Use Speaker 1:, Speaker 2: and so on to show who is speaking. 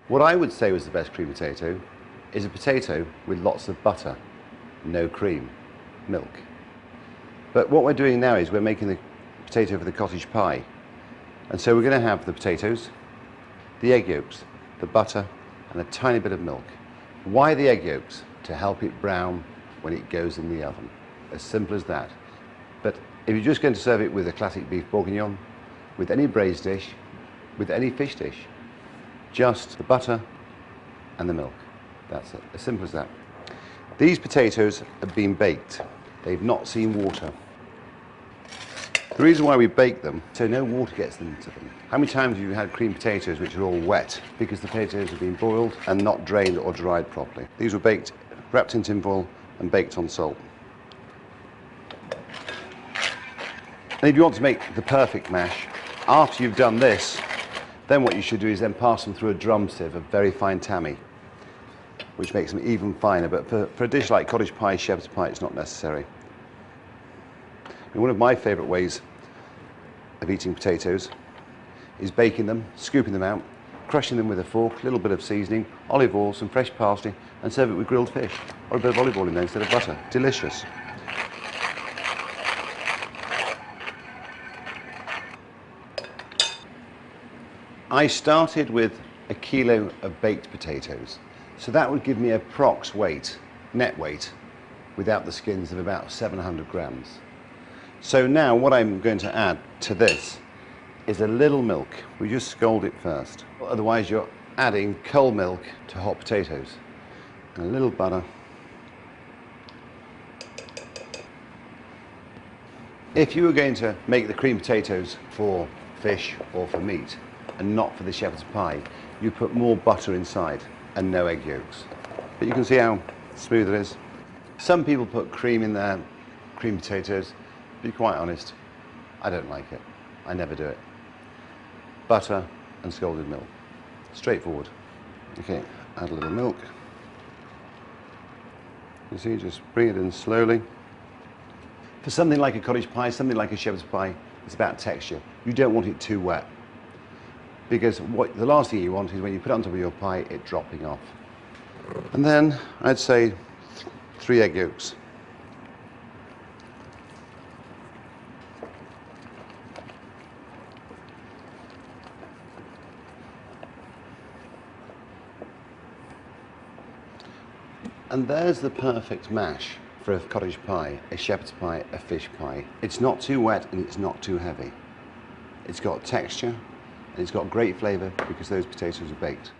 Speaker 1: What I would say was the best cream potato is a potato with lots of butter, no cream, milk. But what we're doing now is we're making the potato for the cottage pie. And so we're going to have the potatoes, the egg yolks, the butter, and a tiny bit of milk. Why the egg yolks? To help it brown when it goes in the oven. As simple as that. But if you're just going to serve it with a classic beef bourguignon, with any braised dish, with any fish dish, just the butter and the milk. That's it, as simple as that. These potatoes have been baked. They've not seen water. The reason why we bake them, so no water gets into them. How many times have you had cream potatoes which are all wet because the potatoes have been boiled and not drained or dried properly? These were baked, wrapped in tin foil and baked on salt. And if you want to make the perfect mash, after you've done this, then what you should do is then pass them through a drum sieve of very fine tammy, which makes them even finer. But for a dish like cottage pie, shepherd's pie, it's not necessary. And one of my favourite ways of eating potatoes is baking them, scooping them out, crushing them with a fork, a little bit of seasoning, olive oil, some fresh parsley, and serve it with grilled fish, or a bit of olive oil in there instead of butter. Delicious. I started with a kilo of baked potatoes. So that would give me a prox weight, net weight, without the skins of about 700 grams. So now what I'm going to add to this is a little milk. We just scald it first. Otherwise you're adding cold milk to hot potatoes. And a little butter. If you were going to make the cream potatoes for fish or for meat, and not for the shepherd's pie, you put more butter inside and no egg yolks. But you can see how smooth it is. Some people put cream in their cream potatoes. To be quite honest, I don't like it. I never do it. Butter and scalded milk. Straightforward. Okay, add a little milk. You see, just bring it in slowly. For something like a cottage pie, something like a shepherd's pie, it's about texture. You don't want it too wet, because the last thing you want is when you put it on top of your pie, it dropping off. And then I'd say 3 egg yolks. And there's the perfect mash for a cottage pie, a shepherd's pie, a fish pie. It's not too wet and it's not too heavy. It's got texture and it's got great flavour because those potatoes are baked.